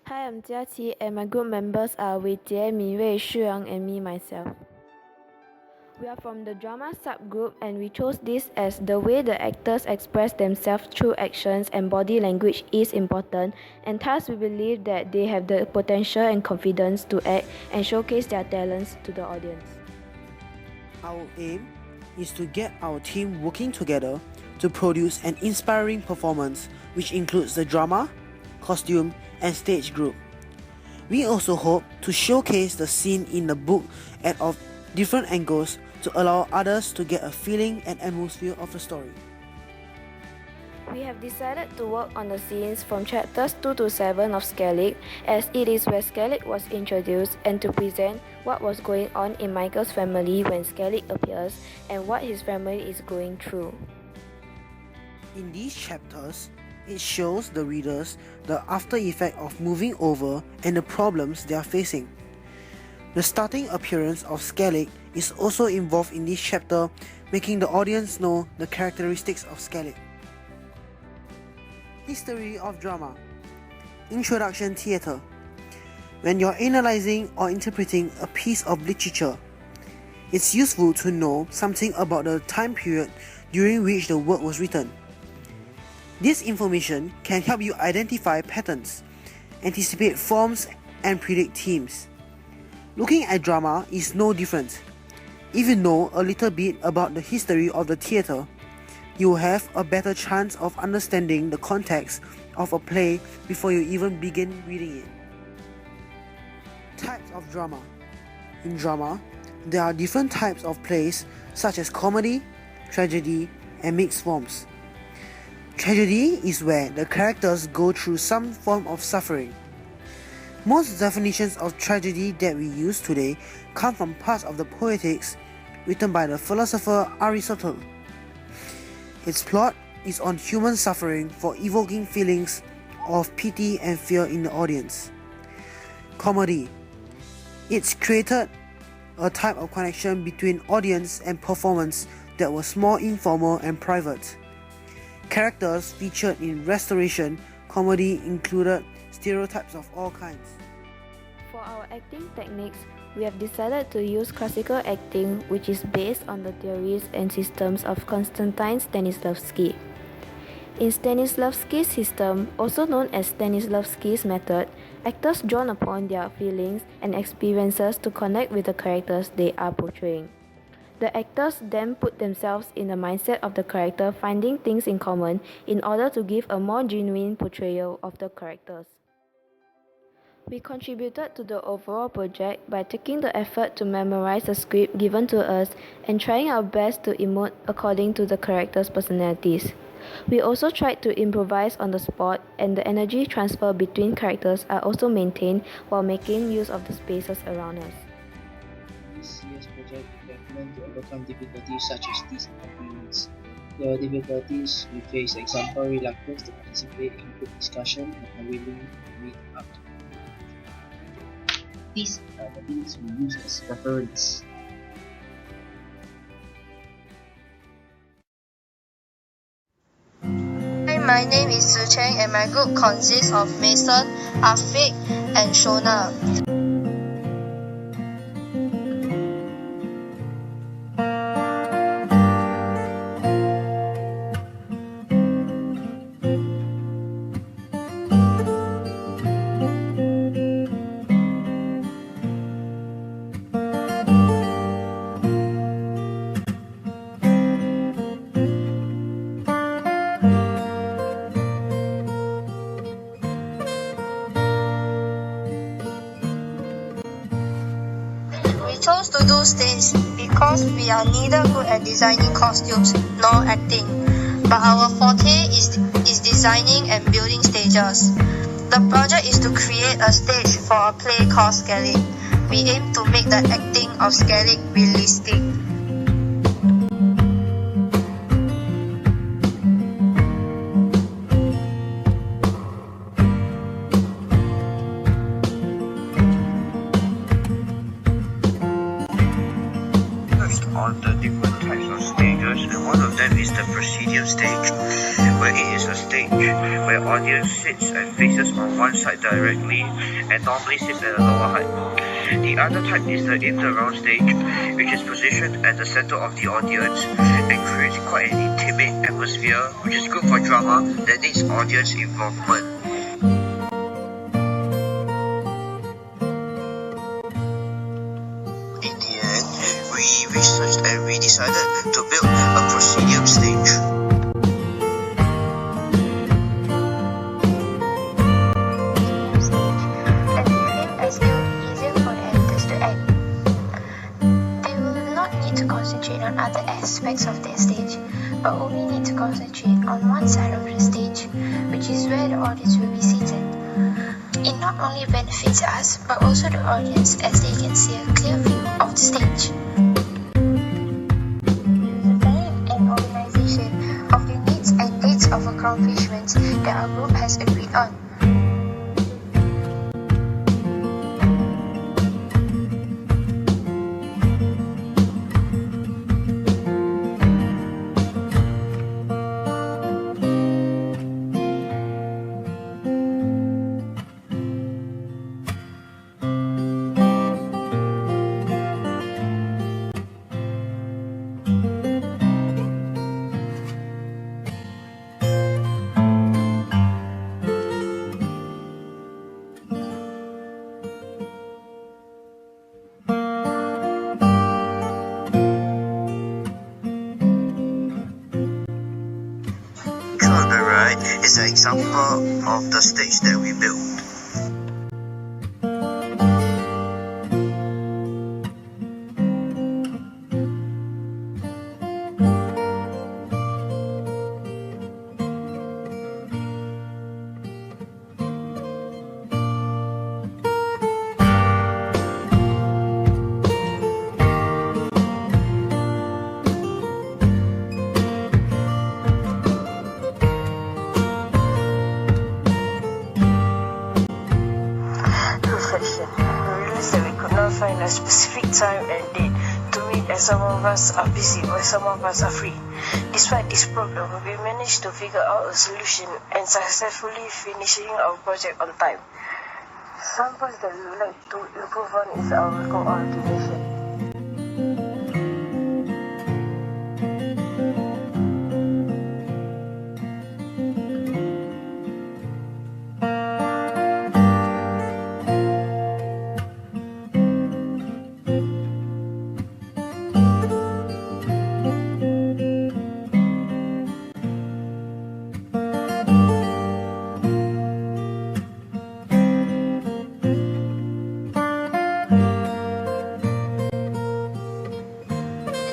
Hi, I'm Jiaqi, and my group members are Wei Jie, Mi Wei, Shu Yang, and me, myself. We are from the drama subgroup, and we chose this as the way the actors express themselves through actions and body language is important, and thus we believe that they have the potential and confidence to act and showcase their talents to the audience. Our aim is to get our team working together to produce an inspiring performance which includes the drama, costume, and stage group. We also hope to showcase the scene in the book at of different angles to allow others to get a feeling and atmosphere of the story. We have decided to work on the scenes from chapters 2 to 7 of Skellig, as it is where Skellig was introduced, and to present what was going on in Michael's family when Skellig appears and what his family is going through. In these chapters, it shows the readers the after effect of moving over and the problems they are facing. The starting appearance of Skellig is also involved in this chapter, making the audience know the characteristics of Skellig. History of drama. Introduction theatre. When you're analyzing or interpreting a piece of literature, it's useful to know something about the time period during which the work was written. This information can help you identify patterns, anticipate forms, and predict themes. Looking at drama is no different. If you know a little bit about the history of the theatre, you will have a better chance of understanding the context of a play before you even begin reading it. Types of drama. In drama, there are different types of plays such as comedy, tragedy, and mixed forms. Tragedy is where the characters go through some form of suffering. Most definitions of tragedy that we use today come from parts of the Poetics written by the philosopher Aristotle. Its plot is on human suffering for evoking feelings of pity and fear in the audience. Comedy. It's created a type of connection between audience and performance that was more informal and private. Characters featured in Restoration comedy included stereotypes of all kinds. For our acting techniques, we have decided to use classical acting, which is based on the theories and systems of Konstantin Stanislavski. In Stanislavski's system, also known as Stanislavski's method, actors draw upon their feelings and experiences to connect with the characters they are portraying. The actors then put themselves in the mindset of the character, finding things in common in order to give a more genuine portrayal of the characters. We contributed to the overall project by taking the effort to memorize the script given to us and trying our best to emote according to the characters' personalities. We also tried to improvise on the spot, and the energy transfer between characters are also maintained while making use of the spaces around us. This year's project, we have learned to overcome difficulties such as disagreements. The difficulties we face, example, reluctance to participate in group discussion and unwilling to meet up. These are the things we use as reference. Hi, my name is Tzu Cheng, and my group consists of Mason, Afiq, and Shona. We chose to do stage because we are neither good at designing costumes nor acting, but our forte is designing and building stages. The project is to create a stage for a play called Skellig. We aim to make the acting of Skellig realistic. On the different types of stages, and one of them is the Presidium stage, where it is a stage where audience sits and faces on one side directly and normally sits at a lower height. The other type is the in the round stage, which is positioned at the center of the audience and creates quite an intimate atmosphere, which is good for drama that needs audience involvement. In the end, we researched and we decided to build a proscenium stage. On other aspects of their stage, but only need to concentrate on one side of the stage, which is where the audience will be seated. It not only benefits us, but also the audience, as they can see a clear view of the stage. The time and organization of the needs and dates of accomplishments that our group has agreed on. On the right is an example of the stage that we built. Reflection. We realized that we could not find a specific time and date to meet, as some of us are busy while some of us are free. Despite this problem, we managed to figure out a solution and successfully finishing our project on time. Some points that we would like to improve on is our coordination.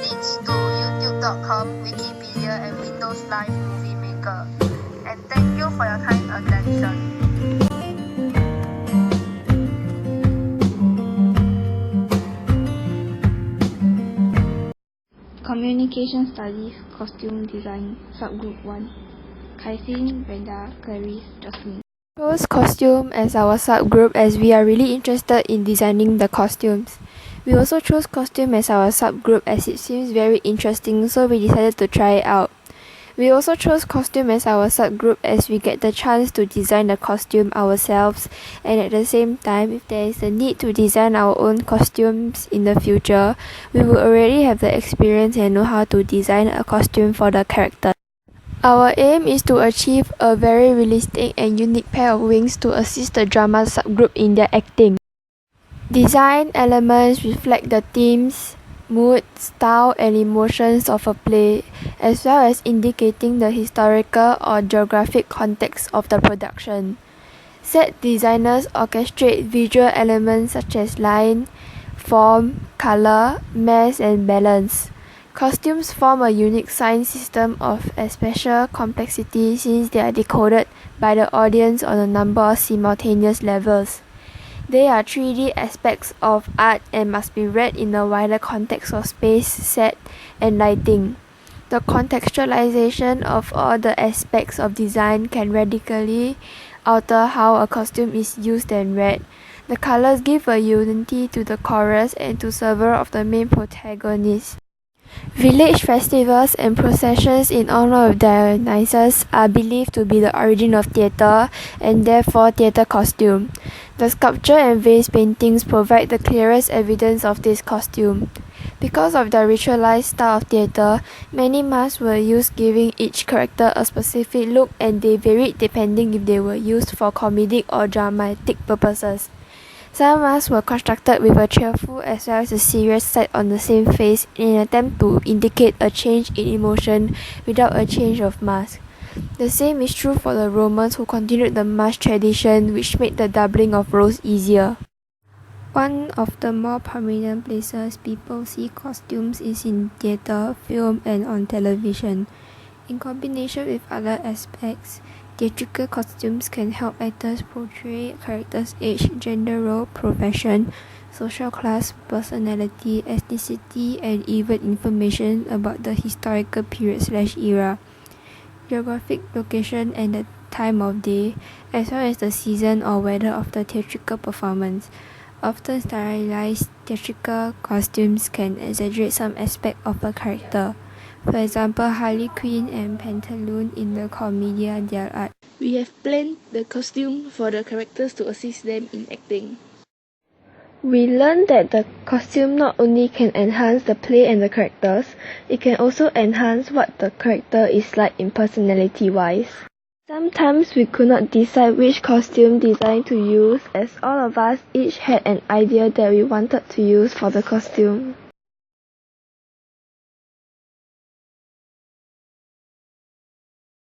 YouTube.com, Wikipedia, and Windows Live Movie Maker. And thank you for your kind attention. Communication Studies, Costume Design, Subgroup 1. Kaisin, Brenda, Clarice, Jasmine. We chose costume as our subgroup as we are really interested in designing the costumes. We also chose costume as our subgroup as it seems very interesting, so we decided to try it out. We also chose costume as our subgroup as we get the chance to design the costume ourselves, and at the same time, if there is a need to design our own costumes in the future, we will already have the experience and know how to design a costume for the character. Our aim is to achieve a very realistic and unique pair of wings to assist the drama subgroup in their acting. Design elements reflect the themes, mood, style, and emotions of a play, as well as indicating the historical or geographic context of the production. Set designers orchestrate visual elements such as line, form, color, mass, and balance. Costumes form a unique sign system of special complexity since they are decoded by the audience on a number of simultaneous levels. They are 3D aspects of art and must be read in the wider context of space, set, and lighting. The contextualization of all the aspects of design can radically alter how a costume is used and read. The colors give a unity to the chorus and to several of the main protagonists. Village festivals and processions in honor of Dionysus are believed to be the origin of theatre and therefore theatre costume. The sculpture and vase paintings provide the clearest evidence of this costume. Because of the ritualized style of theatre, many masks were used giving each character a specific look, and they varied depending if they were used for comedic or dramatic purposes. Some masks were constructed with a cheerful as well as a serious side on the same face in an attempt to indicate a change in emotion without a change of mask. The same is true for the Romans, who continued the mask tradition, which made the doubling of roles easier. One of the more prominent places people see costumes is in theatre, film, and on television. In combination with other aspects, theatrical costumes can help actors portray characters' age, gender role, profession, social class, personality, ethnicity, and even information about the historical period/era, geographic location, and the time of day, as well as the season or weather of the theatrical performance. Often stylized theatrical costumes can exaggerate some aspect of a character. For example, Harley Quinn and Pantaloon in the Commedia dell'arte. We have planned the costume for the characters to assist them in acting. We learned that the costume not only can enhance the play and the characters, it can also enhance what the character is like in personality-wise. Sometimes we could not decide which costume design to use, as all of us each had an idea that we wanted to use for the costume.